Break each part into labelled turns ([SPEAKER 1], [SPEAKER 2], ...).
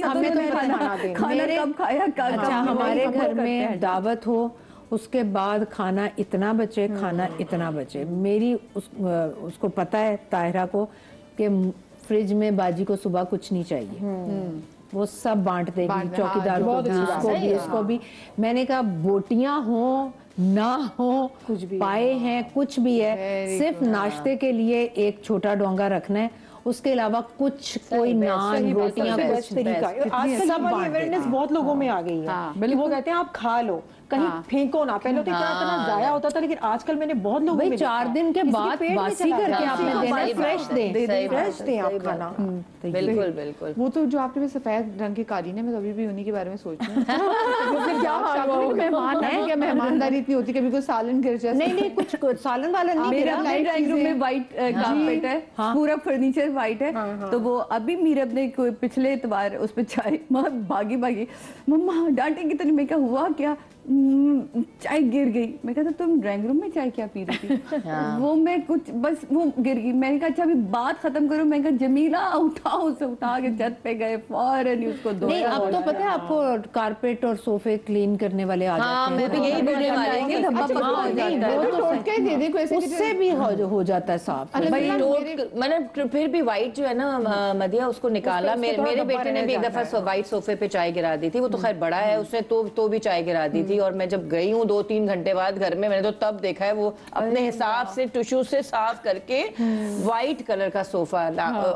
[SPEAKER 1] ہمیں تو کھانا کب کھایا،
[SPEAKER 2] اچھا ہمارے گھر میں دعوت ہو اس کے بعد کھانا اتنا بچے، کھانا اتنا بچے. میری اس کو پتا ہے طاہرہ کو کہ فریج میں باجی کو صبح کچھ نہیں چاہیے، وہ سب بانٹ دے گی، چوکیدار کو بھی، اس کو بھی، اس کو بھی. میں نے کہا بوٹیاں ہوں نہ ہوں، پائے ہیں، کچھ بھی ہے، صرف ناشتے کے لیے ایک چھوٹا ڈونگا رکھنا ہے، اس کے علاوہ کچھ کوئی نان روٹیاں کچھ
[SPEAKER 3] آج کل یہ والی اویئرنیس بہت لوگوں میں آ گئی ہے کہ وہ کہتے ہیں آپ کھا لو، کہیں پھینکو نہ. پہلے تو کیا اتنا ضائع ہوتا تھا، لیکن آج کل میں نے بہت لوگوں میں
[SPEAKER 2] 4 دن کے بعد باسی کر کے آپ نے دینا، فریش دیں،
[SPEAKER 3] فریش دیں آپ کھانا.
[SPEAKER 4] بالکل بالکل. وہ تو جو آپ نے سفید رنگ کی قالین ہے، میں کبھی بھی انہی کے بارے میں سوچتی ہوں. مہمان ہے کیا، مہمانداری اتنی ہوتی کبھی کوئی سالن گر جائے.
[SPEAKER 2] نہیں کچھ سالن والا نہیں.
[SPEAKER 1] میرا ڈرائنگ روم میں وائٹ کارپیٹ ہے، پورا فرنیچر وائٹ ہے، تو وہ ابھی میرب نے کوئی پچھلے اتوار اس پہ چائے بھاگی مما ڈانٹے کی طرح. میں کہا ہوا کیا، چائے گر گئی. میں کہا تم ڈرائنگ روم میں چائے کیا پی رہی تھی؟ وہ میں کچھ بس وہ گر گئی. میں نے کہا اچھا ابھی بات ختم کرو. میں نے کہا جمیلہ اٹھاؤ، اسے اٹھا کے چھت پہ گئے، فوراً اس کو
[SPEAKER 2] نہیں. اب تو پتہ ہے آپ کو کارپیٹ اور صوفے کلین کرنے والے آ جاتے ہیں.
[SPEAKER 4] میں تو یہی بولنے والی تھی،
[SPEAKER 2] اس سے بھی ہو جاتا ہے صاف.
[SPEAKER 4] میں نے پھر بھی وائٹ جو ہے نا مدیہ، اس کو نکالا. میرے بیٹے نے بھی ایک دفعہ وائٹ صوفے پہ چائے گرا دی تھی. وہ تو خیر بڑا ہے، اس نے تو بھی چائے گرا دی تھی. اور میں جب گئی ہوں 2-3 گھنٹے بعد گھر میں نے تو تب دیکھا ہے وہ اپنے حساب سے ٹشو سے صاف کر کے وائٹ کلر کا صوفہ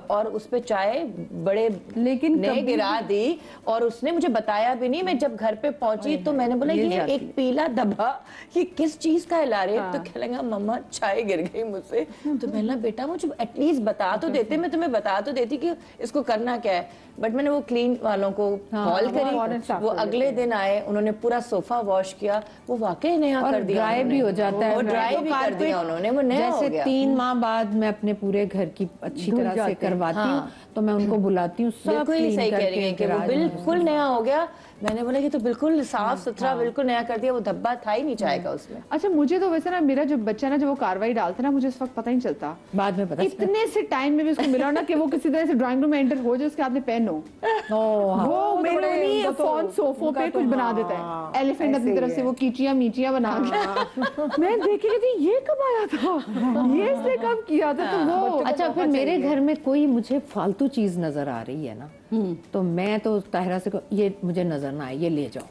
[SPEAKER 4] اور اس پہ چائے بڑے لیکن نے گرا دی. اور اس نے مجھے بتایا بھی نہیں. میں جب گھر پہ پہنچی تو میں نے بولا یہ ایک پیلا دبا یہ کس چیز کا ہے رہے؟ تو کہنے لگا مما چائے گر گئی مجھ سے. تو میں نے بیٹا مجھے ایٹ لیسٹ بتا تو دیتے، میں تمہیں بتا تو دیتی کہ اس کو کرنا کیا ہے. بٹ میں نے وہ کلین والوں کو کال کری، وہ اگلے دن آئے، انہوں نے پورا صوفہ واش کیا. وہ واقعی نیا کر دیا،
[SPEAKER 2] ڈرائی بھی ہو جاتا ہے.
[SPEAKER 4] وہ ڈرائی بھی کر دیا انہوں نے، وہ نیا ہو گیا.
[SPEAKER 2] جیسے 3 ماہ بعد میں اپنے پورے گھر کی اچھی طرح سے کرواتی ہوں تو میں ان کو بلاتی ہوں، سب
[SPEAKER 4] بالکل صحیح کہہ رہی ہیں کہ وہ بالکل نیا ہو گیا. میں نے بولا یہ تو بالکل صاف ستھرا بالکل نیا کر دیا. وہ دھبا تھا ہی نہیں چائے کا اس میں.
[SPEAKER 1] اچھا مجھے تو ویسے نا میرا جو بچہ نا جب وہ کاروائی ڈالتا ہے نا مجھے اس وقت پتہ نہیں چلتا،
[SPEAKER 2] بعد میں پتہ
[SPEAKER 1] اتنے سے ٹائم میں بھی اس کو ملا نا کہ وہ کسی طرح سے ڈرائنگ روم میں انٹر ہو جائے، اس کے ہاتھ میں پین ہو، وہ میرے فون صوفوں پہ کچھ بنا دیتا ہے ایلیفینٹ اپنی طرف سے، وہ کیچیاں میچیاں بنا کے. میں دیکھ رہی تھی یہ کب آیا تھا، یہ اس نے کب کیا تھا. تو وہ
[SPEAKER 2] اچھا پھر میرے گھر میں کوئی مجھے فالتو چیز نظر آ رہی ہے نا تو میں تو طاہرہ سے یہ مجھے نظر نہ آئے، یہ لے جاؤ.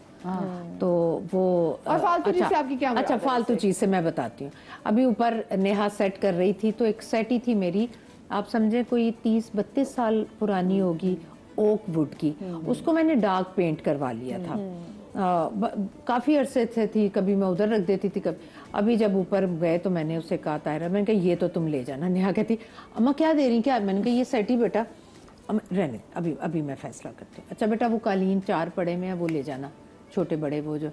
[SPEAKER 2] تو وہ
[SPEAKER 1] فالتو چیز سے آپ کی کیا؟
[SPEAKER 2] اچھا فالتو چیز سے میں بتاتی ہوں. ابھی اوپر نیہا سیٹ کر رہی تھی تو ایک سیٹ ہی تھی میری، آپ سمجھے کوئی 30-32 سال پرانی ہوگی، اوک ووڈ کی. اس کو میں نے ڈارک پینٹ کروا لیا تھا، کافی عرصے سے تھی، کبھی میں ادھر رکھ دیتی تھی کبھی. ابھی جب اوپر گئے تو میں نے اسے کہا طاہرہ، میں نے کہا یہ تو تم لے جانا. نیہا کہتی اماں کیا دے رہی کیا؟ میں نے کہا یہ سیٹ ہی بیٹا رہنے، ابھی میں فیصلہ کرتی ہوں. اچھا بیٹا وہ قالین 4 پڑے میں ہیں وہ لے جانا، چھوٹے بڑے وہ جو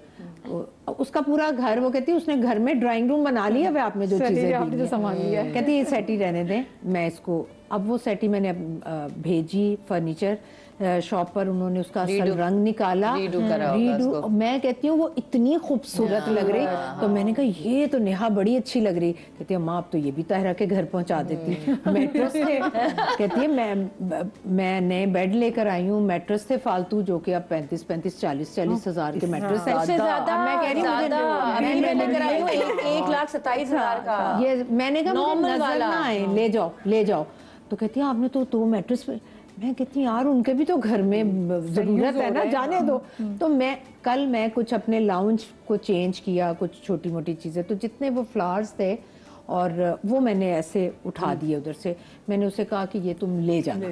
[SPEAKER 2] اس کا پورا گھر، وہ کہتی اس نے گھر میں ڈرائنگ روم بنا لیا ہے، آپ نے جو چیزیں سامان لیا، کہتی یہ سیٹ ہی رہنے دیں. میں اس کو اب وہ سیٹ ہی میں نے بھیجی فرنیچر شاپ پر، انہوں نے اس کا اصل رنگ نکالا، ریڈو. میں کہتی ہوں وہ اتنی خوبصورت لگ رہی. تو میں نے کہا یہ تو نیہا بڑی اچھی لگ رہی. کہتی ہے ماں اب تو یہ بھی طاہرہ کے گھر پہنچا دیتی. میٹرس تھے، کہتی ہے میں نئے بیڈ لے کر آئی ہوں، میٹرس تھے فالتو جو کہ اب 35-40 ہزار کے میٹرس ہیں.
[SPEAKER 4] میں کہہ رہی ہوں میں لے کر آئی ہوں 1,27,000 کا.
[SPEAKER 2] یہ میں نے کہا مجھے نظر نہ آئے، لے جاؤ. تو کہتی ہے آپ نے تو میٹرس پہ. میں کہتی یار ان کے بھی تو گھر میں ضرورت ہے نا، جانے دو. تو کل میں کچھ اپنے لاؤنج کو چینج کیا، کچھ چھوٹی موٹی چیزیں، تو جتنے وہ فلاورز تھے اور وہ میں نے ایسے اٹھا دیے ادھر سے. میں نے اسے کہا کہ یہ تم لے جانا.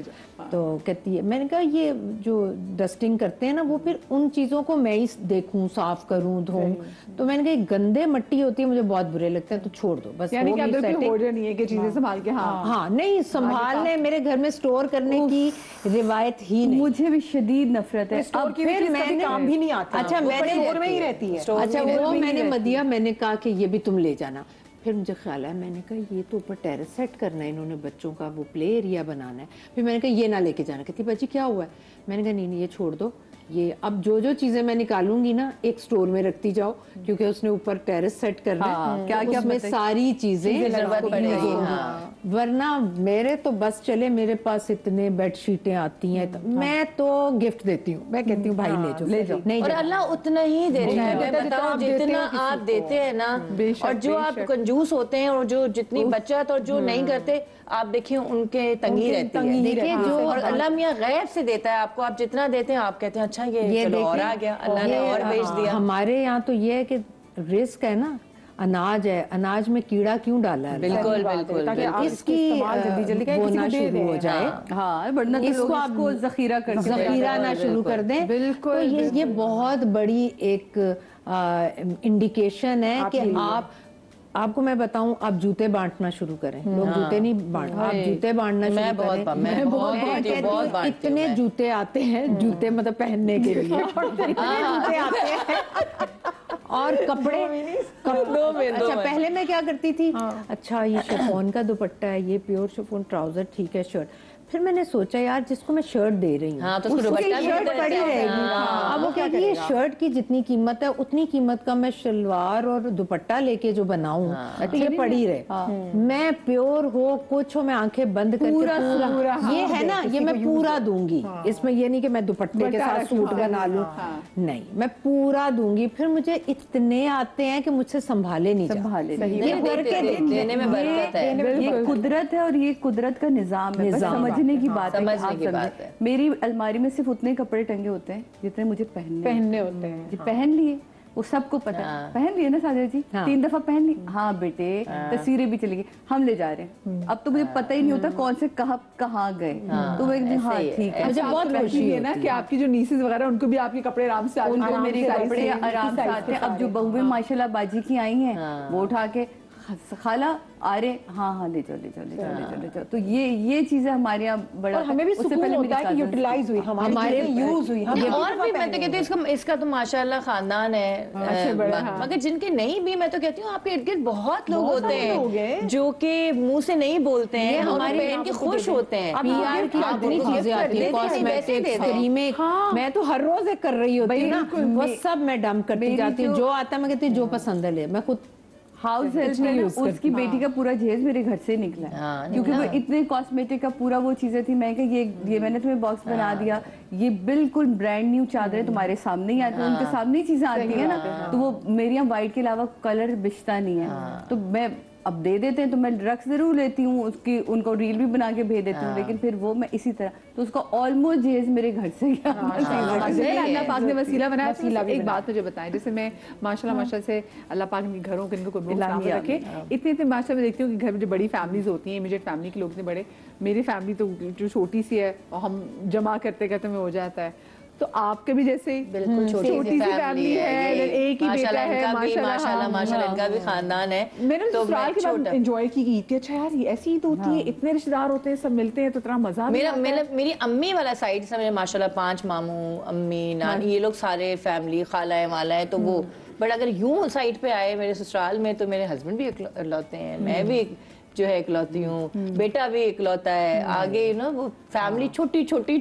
[SPEAKER 2] تو کہتی ہے، میں نے کہا یہ جو ڈسٹنگ کرتے ہیں نا وہ پھر ان چیزوں کو میں ہی دیکھوں، صاف کروں، دھوؤں. تو میں نے کہا گندے مٹی ہوتی ہے، مجھے بہت برے لگتے ہیں، تو چھوڑ دو بس.
[SPEAKER 1] یعنی کہ بالکل ہو نہیں ہے کہ چیزیں سنبھال کے
[SPEAKER 2] ہاں نہیں سنبھالنے، میرے گھر میں اسٹور کرنے کی روایت ہی نہیں.
[SPEAKER 1] مجھے بھی شدید نفرت ہے.
[SPEAKER 3] اب پھر میں نے کام بھی نہیں آتا.
[SPEAKER 2] اچھا میں
[SPEAKER 3] ہی رہتی ہے.
[SPEAKER 2] اچھا وہ میں نے مدیہ میں نے کہا کہ یہ بھی تم لے جانا. پھر مجھے خیال ہے، میں نے کہا یہ تو اوپر ٹیرس سیٹ کرنا ہے، انہوں نے بچوں کا وہ پلے ایریا بنانا ہے. پھر میں نے کہا یہ نہ لے کے جانا. کہتی باجی کیا ہوا ہے؟ میں نے کہا نہیں یہ چھوڑ دو، ये अब जो चीजें मैं निकालूंगी ना एक स्टोर में रखती जाओ, क्योंकि उसने ऊपर टेरेस सेट करना है,
[SPEAKER 1] क्या क्या
[SPEAKER 2] उसमें सारी चीजें
[SPEAKER 4] जरूरत पड़ेगी,
[SPEAKER 2] वरना मेरे तो बस चले, मेरे पास इतने बेडशीटें आती हैं, मैं तो गिफ्ट देती हूँ, मैं कहती हूँ भाई ले जाओ नहीं
[SPEAKER 4] और अल्लाह उतना ही देता है। मैं बताऊं जितना आप देते हैं ना, और जो आप कंजूस होते हैं और जो जितनी बचत और जो नहीं करते, आप देखिए उनके तंगी रहती है। देखिए जो और अल्लाह मियाँ गैब से देता है आपको, आप जितना देते हैं आप कहते हैं अच्छा ये चलो और आ गया, अल्लाह ने और भेज दिया।
[SPEAKER 2] हमारे यहाँ तो ये है कि रिस्क है ना, अनाज है, अनाज में कीड़ा क्यों डाला है?
[SPEAKER 4] बिल्कुल बिल्कुल,
[SPEAKER 2] इसकी बोना शुरू हो जाए,
[SPEAKER 1] हाँ, वरना तो
[SPEAKER 2] इसको आपको जखीरा ना शुरू कर दें। बिल्कुल, ये बहुत बड़ी एक इंडिकेशन है कि आपको मैं बताऊं, आप जूते बांटना शुरू करें। लोग जूते नहीं बांट, आप जूते बांटना शुरू करें। मैं बहुत इतने जूते आते हैं, जूते मतलब पहनने के लिए जूते आते हैं और कपड़े अच्छा, पहले मैं क्या करती थी, अच्छा ये शिफॉन का दुपट्टा है, ये प्योर शिफॉन ट्राउजर, ठीक है शर्ट, फिर मैंने सोचा यार जिसको मैं शर्ट दे रही हूँ
[SPEAKER 4] हाँ, तो उसकी
[SPEAKER 2] शर्ट पड़ी रहेगी। अब वो कहती है शर्ट की जितनी कीमत है उतनी कीमत का मैं शलवार और दुपट्टा लेके जो बनाऊं, तो ये पड़ी रहे। मैं प्योर हो कुछ हो, मैं आंखें बंद करके पूरा ये है ना, ये मैं पूरा दूंगी। इसमें ये नहीं कि मैं दुपट्टे के साथ सूट बना लूं, नहीं, मैं पूरा दूंगी। फिर मुझे इतने आते हैं कि मुझसे संभाले नहीं जाते।
[SPEAKER 4] देने में बरकत है,
[SPEAKER 1] ये कुदरत है और ये कुदरत का निजाम है, समझने की बात है। मेरी अलमारी में सिर्फ उतने कपड़े टंगे होते हैं जितने मुझे पहनने होते हैं। पहन लिए, वो सबको पता है, पहन लिए ना सादिया जी, 3 दफा पहन ली, हाँ बेटे तस्वीरें भी चली गई, हम ले जा रहे हैं। अब तो मुझे पता ही नहीं होता कौन से कहाँ गए, तो मैं हाँ ठीक है।
[SPEAKER 3] मुझे बहुत खुशी है ना कि आपकी जो नीसेस वगैरह उनको भी आपके कपड़े आराम से,
[SPEAKER 1] उनको मेरे कपड़े आराम से आते हैं। अब जो बहुएं माशाल्लाह बाजी की आई हैं, वो उठा के खाला आ रहे, हाँ ले जाओ। तो ये चीजें हमारे यहाँ बड़ा,
[SPEAKER 3] हमें भी सुकून होता है कि यूटिलाइज हुई, हमारे यूज हुई।
[SPEAKER 4] और भी मैं तो कहती हूँ इसका तो माशाल्लाह खानदान है, मगर जिनके नहीं भी, मैं तो कहती हूँ आपके इर्द गिर्द बहुत लोग होते हैं जो कि मुंह से नहीं बोलते हैं, हमारे पहन के खुश होते हैं।
[SPEAKER 2] मैं तो हर रोज कर रही होती हूँ ना, वो सब मैं डंप करती जाती हूँ, जो आता है मैं कहती हूँ जो पसंद है ले। मैं खुद
[SPEAKER 1] हाउस हेल्प में उसकी बेटी का पूरा जहेज मेरे घर से निकला है, क्योंकि वो इतने कॉस्मेटिक का पूरा वो चीजें थी। मैं ये मैंने तुम्हें बॉक्स बना दिया, ये बिल्कुल ब्रांड न्यू चादरें तुम्हारे सामने ही आती है, उनके सामने ही चीजें आती है ना, तो वो मेरे यहाँ व्हाइट के अलावा कलर बिछता नहीं है। तो मैं अब दे देते हैं तो मैं रख जरूर लेती हूँ, उसकी उनको रील भी बना के भेज देती हूँ, लेकिन फिर वो मैं इसी तरह, तो उसका ऑलमोस्ट जहेज मेरे घर से
[SPEAKER 3] अल्लाह पाक ने वसीला बनाया। एक बात मुझे बताएं, जैसे मैं माशाल्लाह से अल्लाह पाक ने घरों के इनको रखे, इतने माशा में देखती हूँ कि घर में जो बड़ी फैमिलीज होती हैं, इमीडिएट फैमिली के लोग इतने बड़े, मेरी फैमिली तो जो छोटी सी है और हम जमा करते करते में हो जाता है। तो आपके भी जैसे
[SPEAKER 4] बिल्कुल छोटी सी फैमिली है,
[SPEAKER 3] एक ही बेटा है,
[SPEAKER 4] माशाल्लाह इनका भी खानदान है।
[SPEAKER 3] मैंने तो ससुराल के बाद एंजॉय की ईद, अच्छा यार ये ऐसी ईद होती है, इतने रिश्तेदार होते हैं, सब मिलते हैं, तो इतना मजा।
[SPEAKER 4] मेरी अम्मी वाला साइड से मेरे माशाल्लाह 5 मामू, अम्मी, नानी, ये लोग सारे फैमिली खाला है वाला है, तो वो बट अगर यूं साइड पे आए मेरे ससुराल में तो मेरे हस्बैंड भी इकलौते हैं, मैं भी जो है इकलौती हूँ, बेटा भी इकलौता है, आगे ना वो फैमिली छोटी छोटी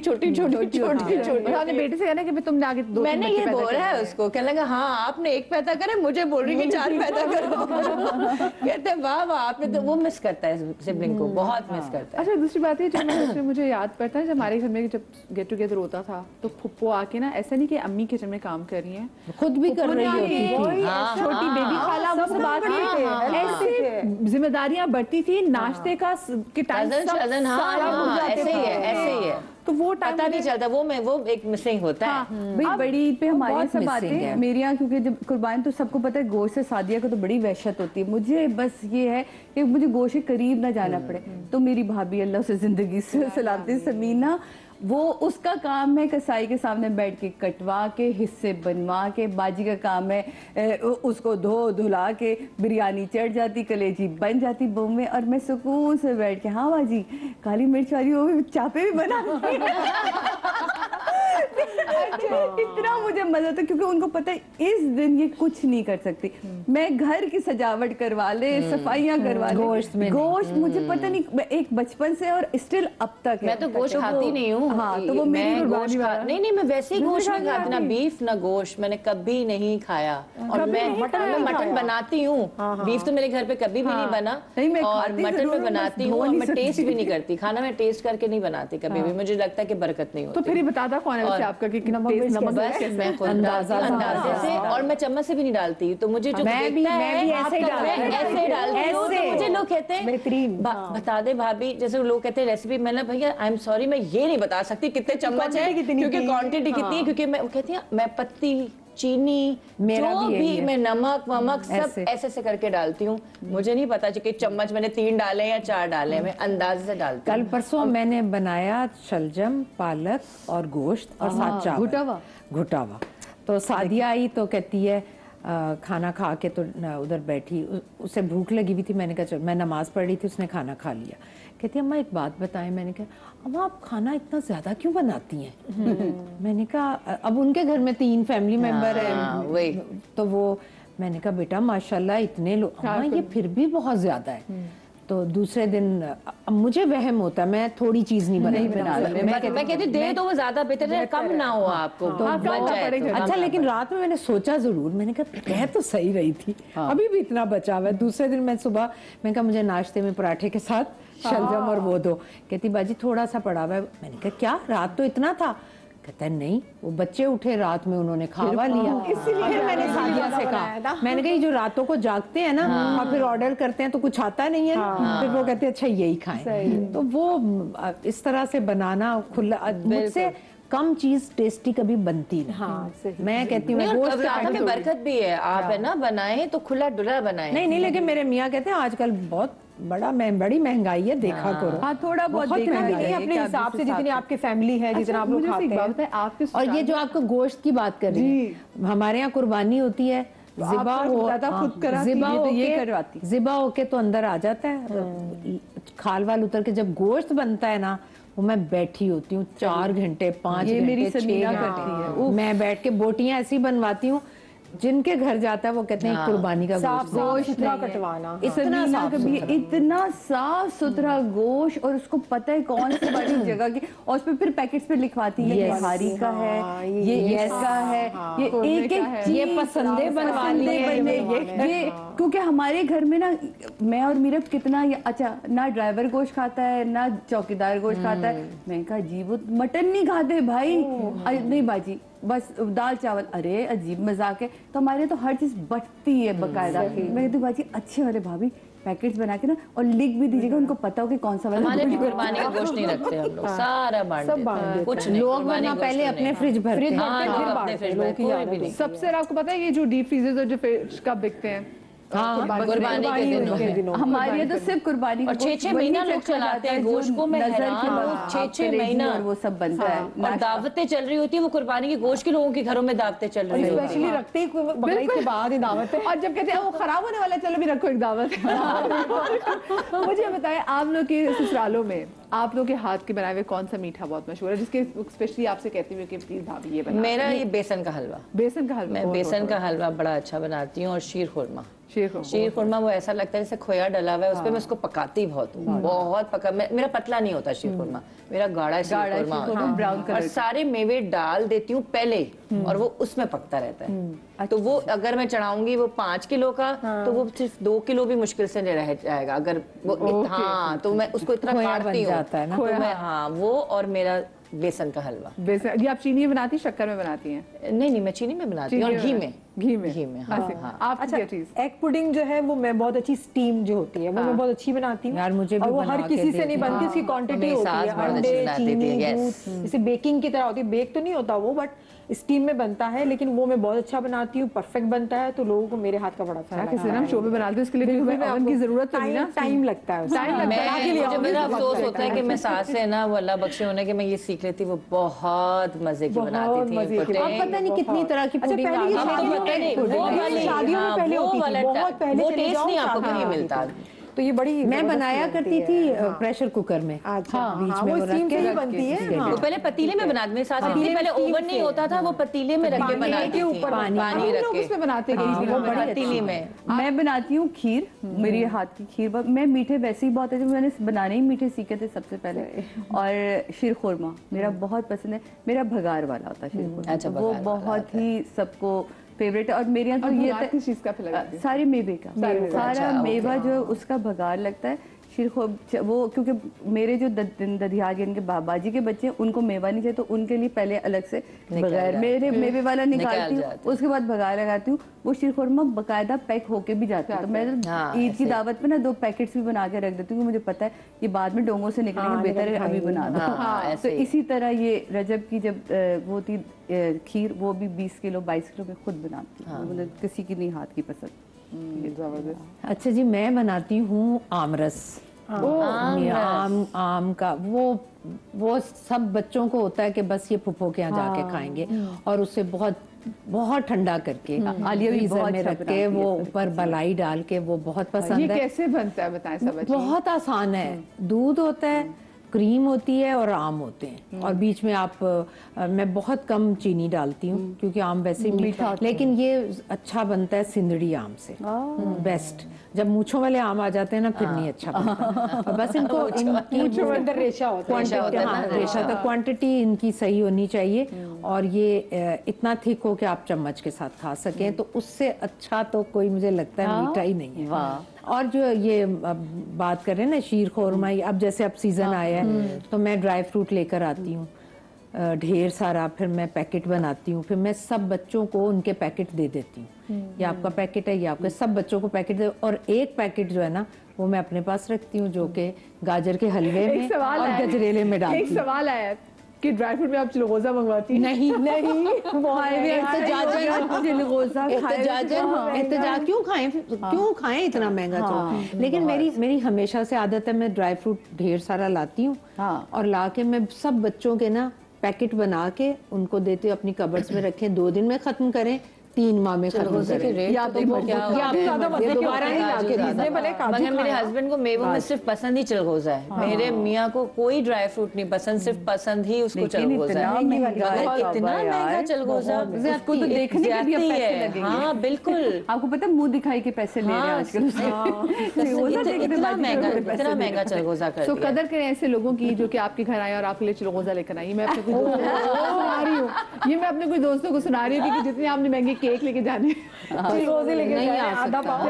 [SPEAKER 3] बेटे से कहना कि तुमने आगे
[SPEAKER 4] मैंने ये बोला है उसको, कहने लगा हाँ आपने एक पैदा करे, मुझे बोल रही कि 4 पैदा करो। कहते हैं वाह आपने तो, वो मिस करता है सिबलिंग को, बहुत मिस करता है।
[SPEAKER 3] अच्छा दूसरी बात है जो मुझे याद पड़ता है, जब हमारे घर में जब गेट टुगेदर होता था तो फुप्पो आके ना, ऐसा नहीं कि अम्मी किचन में काम कर रही है, खुद भी कर रही होती, छोटी बेबी खाला वो बात ऐसे जिम्मेदारियां बढ़ती थी, नाश्ते का
[SPEAKER 4] ऐसे ही है, तो वो पता नहीं चलता, वो एक मिसिंग होता है।
[SPEAKER 1] भाई बड़ी ईद पे हमारे सब आते हैं मेरे यहाँ, क्योंकि जब कुर्बान तो सबको पता है गोश्त से सादिया को तो बड़ी वहशत होती है, मुझे बस ये है कि मुझे गोश्त के करीब ना जाना पड़े, तो मेरी भाभी अल्लाह से जिंदगी से सलामती समीना, वो उसका काम है कसाई के सामने बैठ के कटवा के हिस्से बनवा के, बाजी का काम है उसको धुला के बिरयानी चढ़ जाती, कलेजी बन जाती बहू में, और मैं सुकून से बैठ के हाँ बाजी काली मिर्च वाली वो चापे भी बना इतना मुझे मजा आता, क्योंकि उनको पता है इस दिन ये कुछ नहीं कर सकती। मैं घर की सजावट करवा ले, सफाइयाँ करवा ले, गोश्त मुझे पता नहीं, मैं एक बचपन से और स्टिल अब तक है।
[SPEAKER 4] मैं तो गोश्त खाती नहीं हूँ।
[SPEAKER 1] हाँ, तो वो मेरी
[SPEAKER 4] गोश्त नहीं, मैं वैसे ही गोश्त नहीं खाती, ना बीफ ना गोश्त, मैंने कभी नहीं खाया। और मैं मटन बनाती हूँ, बीफ तो मेरे घर पे कभी भी नहीं बना, और मटन में बनाती हूँ, और मैं टेस्ट भी नहीं करती खाना, मैं टेस्ट करके नहीं बनाती कभी भी, मुझे लगता है कि बरकत नहीं होती।
[SPEAKER 3] तो फिर ये बताता कौन है आपका कि
[SPEAKER 4] मैं खुद अंदाजे से, और मैं चम्मच से भी नहीं डालती, तो मुझे जो ऐसे डालती हूँ, तो मुझे लोग कहते हैं बता दे भाभी, जैसे लोग कहते हैं रेसिपी, मैंने भैया आई एम सॉरी मैं ये नहीं बता सकती कितने चम्मच है, क्योंकि क्वांटिटी कितनी है, क्योंकि मैं कहती हूँ मैं पत्ती चीनी जो भी मैं नमक वमक सब ऐसे से करके डालती हूँ, मुझे नहीं पता कि चम्मच मैंने 3 डाले या 4 डाले, मैं अंदाजे से डालती हूँ।
[SPEAKER 2] कल परसों मैंने बनाया शलजम, पालक और गोश्त और साथ चावल घुटावा। तो सादिया आई तो कहती है खाना खा के तो उधर बैठी, उसे भूख लगी हुई थी, मैंने कहा चल, मैं नमाज पढ़ रही थी, उसने खाना खा लिया। कहती है अम्मा एक बात बताएं, मैंने कहा अम्मा आप खाना इतना ज्यादा क्यों बनाती हैं? मैंने कहा अब उनके घर में 3 फैमिली मेंबर है, तो वो मैंने कहा बेटा माशाल्लाह इतने लोग, अम्मा ये फिर भी बहुत ज्यादा है। तो दूसरे दिन मुझे वहम होता है, मैं थोड़ी चीज नहीं बनाती,
[SPEAKER 4] मैं कहती दे तो वो ज्यादा बेहतर है, कम ना हो आपको तो
[SPEAKER 2] अच्छा। लेकिन रात में मैंने सोचा जरूर, मैंने कहा कह तो सही रही थी, अभी भी इतना बचा हुआ है। दूसरे दिन मैं सुबह मैंने कहा मुझे नाश्ते में पराठे के साथ शलजम और वो दो, कहती बाजी थोड़ा सा पड़ा हुआ है। मैंने कहा क्या रात तो इतना था? कहता है नहीं, वो बच्चे उठे रात में उन्होंने खावा लिया। फिर मैंने सादिया से कहा, मैंने कहा जो रातों को जागते हैं ना और फिर ऑर्डर करते हैं तो कुछ आता नहीं है, फिर वो कहते हैं अच्छा यही खाएं। तो वो इस तरह से बनाना खुला, मुझसे कम चीज टेस्टी कभी बनती नहीं। हाँ, मैं कहती हूँ
[SPEAKER 4] में बरकत भी है, आप है ना बनाए तो खुला डुला बनाए।
[SPEAKER 2] नहीं, लेकिन मेरे मियाँ कहते हैं आजकल बहुत बड़ी महंगाई है, देखा करो।
[SPEAKER 1] हाँ, थोड़ा बहुत
[SPEAKER 5] अपने हिसाब से जितनी आपकी फैमिली है, जितना आप लोग खाते हैं।
[SPEAKER 2] और ये जो आपको गोश्त की बात कर रही है, हमारे यहाँ कुर्बानी होती है, ज़िबा होके तो अंदर आ जाता है, खाल वाल उतर के जब गोश्त बनता है ना, वो मैं बैठी होती हूँ 4 घंटे 5 घंटे
[SPEAKER 1] मेरी समीना करती है।
[SPEAKER 2] मैं बैठ के बोटियां ऐसी बनवाती हूँ, जिनके घर जाता है वो कहते हैं कुर्बानी का गोश्त
[SPEAKER 5] कटवाना,
[SPEAKER 1] इतना साफ सुथरा गोश्त, और उसको पता है कौन सी बड़ी जगह की, और उस पे फिर पैकेट्स पे लिखवाती है ये हारी का है, ये इसका है, ये एक
[SPEAKER 2] ये पसंदे बनवा
[SPEAKER 1] ये, क्योंकि हमारे घर में ना मैं और मीरब कितना अच्छा ना ड्राइवर गोश्त खाता है ना चौकीदार गोश्त खाता है। मैं कहा जी वो मटन नहीं खाते भाई, नहीं बाजी बस दाल चावल, अरे अजीब मजाक है। तो हमारे तो हर चीज बटती है बकायदा। मैं कहती बाजी अच्छे वाले भाभी पैकेट्स बना के ना, और लिख भी दीजिएगा, उनको पता हो कि कौन सा वाला।
[SPEAKER 4] हमारे भी कुर्बानी का गोश्त नहीं रखते हम लोग, सारा बांट देते हैं, कुछ नहीं।
[SPEAKER 2] लोग वरना पहले अपने फ्रिज भरते
[SPEAKER 3] हैं। सबसे आपको पता है ये जो डीप फ्रीजर्स और जो फिश कप बिकते हैं,
[SPEAKER 4] कुर्बानी के दिनों
[SPEAKER 1] हमारे यहाँ तो सिर्फ कुर्बानी
[SPEAKER 4] और 6-6 महीना लोग चलाते हैं गोश्त को। मैं 6-6 महीना
[SPEAKER 1] वो सब बनता है,
[SPEAKER 4] और दावतें चल रही होती है, वो कुर्बानी के गोश्त के लोगों के घरों में दावतें चल रही होती है,
[SPEAKER 5] स्पेशली रखते ही बकरीद के बाद ही दावत है।
[SPEAKER 3] और जब कहते हैं वो खराब होने वाला, चलो भी रखो एक दावत। मुझे बताएं आप लोग के ससुरालों में आप लोग के हाथ के बनाए हुए कौन सा मीठा बहुत मशहूर है, जिसके स्पेशली आपसे कहती हूँ कि प्लीज भाभी ये बना।
[SPEAKER 4] मेरा ये बेसन का हलवा।
[SPEAKER 3] बेसन का हलवा,
[SPEAKER 4] मैं बेसन का हलवा बड़ा अच्छा बनाती हूँ, और शीर खुरमा। शीर खुरमा वो ऐसा लगता है जैसे खोया डला हुआ है उसपे, मैं उसको पकाती बहुत हूँ, बहुत पका। मेरा पतला नहीं होता शीर खुरमा, मेरा गाढ़ा शीर खुरमा होता है, और सारे मेवे डाल देती हूँ पहले, और वो उसमें पकता रहता है। तो वो अगर मैं चढ़ाऊंगी वो 5 किलो का, तो वो सिर्फ 2 किलो भी मुश्किल से रह जाएगा अगर वो। हाँ, तो मैं उसको इतना काटती हूँ, तो मैं हाँ वो, और मेरा बेसन का हलवा।
[SPEAKER 3] बेसन ये आप चीनी में बनाती, शक्कर में बनाती हैं?
[SPEAKER 4] नहीं, मैं चीनी में बनाती हूँ, और घी में।
[SPEAKER 3] हाँ। आप
[SPEAKER 5] अच्छा, एग पुडिंग जो है वो मैं बहुत अच्छी स्टीम जो होती है वो मैं बहुत अच्छी बनाती हूँ यार, मुझे भी। वो हर किसी से नहीं बनती, उसकी क्वांटिटी होती है, अंडे, चीनी, दूध, जैसे बेकिंग की तरह होती है। बेक तो नहीं होता वो, बट स्टीम में बनता है, लेकिन वो मैं बहुत अच्छा बनाती हूँ, परफेक्ट बनता है, तो लोगों को मेरे हाथ का बड़ा अच्छा लगता है।
[SPEAKER 3] हम शो में बनाते हैं, उसके लिए ओवन की जरूरत है ना,
[SPEAKER 5] टाइम लगता है।
[SPEAKER 4] मुझे मेरा अफसोस होता है कि मैं सास से ना, वो अल्लाह बख्शे होने के मैं ये सीख लेती, वो बहुत मजे की बनाती थी।
[SPEAKER 2] पता नहीं कितनी तरह की पुडिंग,
[SPEAKER 5] शादियों में पहले होती थी, बहुत पहले
[SPEAKER 4] वो टेस्ट नहीं आपको कहीं मिलता।
[SPEAKER 5] तो ये बड़ी
[SPEAKER 2] मैं बनाया करती थी प्रेशर कुकर में।
[SPEAKER 5] अच्छा,
[SPEAKER 2] बीच
[SPEAKER 5] हाँ,
[SPEAKER 2] में
[SPEAKER 5] वो
[SPEAKER 2] वो
[SPEAKER 5] स्टीम
[SPEAKER 2] रख के
[SPEAKER 5] से ही बनती है। हाँ।
[SPEAKER 4] वो पहले पतीले में बनाते, मेरे सास कहती थी पहले ओवन नहीं होता था, वो पतीले में रख के बनाती थी,
[SPEAKER 5] ऊपर
[SPEAKER 4] पानी रख के
[SPEAKER 3] उसमें बनाते हैं
[SPEAKER 2] हाँ, वो बड़ी
[SPEAKER 4] पतीली में।
[SPEAKER 1] मैं बनाती हूँ खीर, मेरी हाथ की खीर। मैं मीठे वैसे ही बहुत है, मैंने बनाने ही मीठे सीखे थे सबसे पहले। और शीर खुरमा मेरा बहुत पसंद है, मेरा भगार वाला होता है शीर खुरमा।
[SPEAKER 4] अच्छा,
[SPEAKER 1] वो
[SPEAKER 4] भगार
[SPEAKER 1] बहुत ही सबको फेवरेट है। और मेरे यहाँ तो ये
[SPEAKER 3] किस चीज का लगाते हैं?
[SPEAKER 1] सारे मेवे का, सारा मेवा जो है उसका भगार लगता है। वो क्योंकि मेरे जो दधियागे इनके बाबाजी के बच्चे हैं, उनको मेवा नहीं चाहिए, तो उनके लिए पहले अलग से बगैर मेरे मेवे वाला निकालती हूँ, उसके बाद भगार लगाती हूँ। वो शीर खुरमा बकायदा पैक होके भी जाता है, तो मैं ईद की दावत में ना 2 पैकेट्स भी बना के रख देती हूँ। मुझे पता है ये बाद में डोंगों से निकलेंगे, बेहतर है अभी बना दो। तो इसी तरह ये रजब की जब वो थी खीर, वो भी 20 किलो 22 किलो में खुद बनाती हूँ, मतलब किसी की नहीं हाथ की पसंद।
[SPEAKER 2] अच्छा जी, मैं बनाती हूँ आमरस। आम का वो सब बच्चों को होता है कि बस ये फुफ्फो के यहाँ जाके खाएंगे, और उससे बहुत ठंडा करके
[SPEAKER 1] आलिया भी
[SPEAKER 2] फ्रीजर
[SPEAKER 1] बहुत
[SPEAKER 2] में
[SPEAKER 1] अच्छा
[SPEAKER 2] रख के वो ऊपर मलाई डाल के, वो बहुत पसंद
[SPEAKER 3] ये
[SPEAKER 2] है।
[SPEAKER 3] कैसे बनता है बताएं सब?
[SPEAKER 2] बहुत आसान है। दूध होता है, क्रीम होती है और आम होते हैं, और बीच में आप मैं बहुत कम चीनी डालती हूँ क्योंकि आम वैसे ही मीठा, लेकिन ये अच्छा बनता है सिंदड़ी आम से, बेस्ट। जब मूंछों वाले आम आ जाते हैं ना, फिर नहीं अच्छा बनता। और बस इनको इनकी
[SPEAKER 5] अंदर रेशा होता है,
[SPEAKER 2] रेशा तो क्वांटिटी इनकी सही होनी चाहिए, और ये इतना थिक हो कि आप चम्मच के साथ खा सकें, तो उससे अच्छा तो कोई मुझे लगता है मीठा ही नहीं है। और जो ये बात कर रहे हैं ना शीर खुरमा, अब जैसे अब सीजन आया है, तो मैं ड्राई फ्रूट लेकर आती हूँ ढेर सारा, फिर मैं पैकेट बनाती हूँ, फिर मैं सब बच्चों को उनके पैकेट दे देती हूँ। ये आपका पैकेट है, ये आपके, सब बच्चों को पैकेट दे, और एक पैकेट जो है ना वो मैं अपने पास रखती हूँ, जो कि गाजर के हलवे में और गजरेले में डालती हूँ।
[SPEAKER 3] एक सवाल आया कि ड्राई फ्रूट में आप चिलगोजा मंगवाती हैं?
[SPEAKER 2] नहीं एहतजाज क्यों खाएं इतना महंगा तो। लेकिन मेरी हमेशा से आदत है, मैं ड्राई फ्रूट ढेर सारा लाती हूँ, और ला के मैं सब बच्चों के ना पैकेट बना के उनको देती हूँ, अपनी कबर्ड्स में रखें, 2 दिन में खत्म करें, 3 माह में खत्म करें, या तो दोबारा नहीं ला के
[SPEAKER 4] मगर मेरे हस्बैंड को मेवों में सिर्फ पसंद ही चिलगोजा है। मेरे मियाँ को कोई ड्राई फ्रूट नहीं पसंद, सिर्फ पसंद ही उसको चिलगोजा है। इतना महंगा चिलगोजा,
[SPEAKER 1] उसको तो देखने के भी अब पैसे लगेंगे।
[SPEAKER 4] हाँ बिल्कुल,
[SPEAKER 1] आपको पता है मुंह दिखाई के पैसे ले रहे हैं आजकल।
[SPEAKER 4] इतना महंगा चिलगोजा कर
[SPEAKER 3] तो
[SPEAKER 4] दिया।
[SPEAKER 3] कदर करें ऐसे लोगों की जो कि आपके घर आए और आपके लिए चिलगोजा लेकर आई। मैं अपने कुछ दोस्तों को सुना रही हूँ, ये मैं अपने कुछ दोस्तों को सुना रही हूँ कि जितने आपने महंगे केक लेके जाने, चिलगोजे लेके जाने, आधा पाव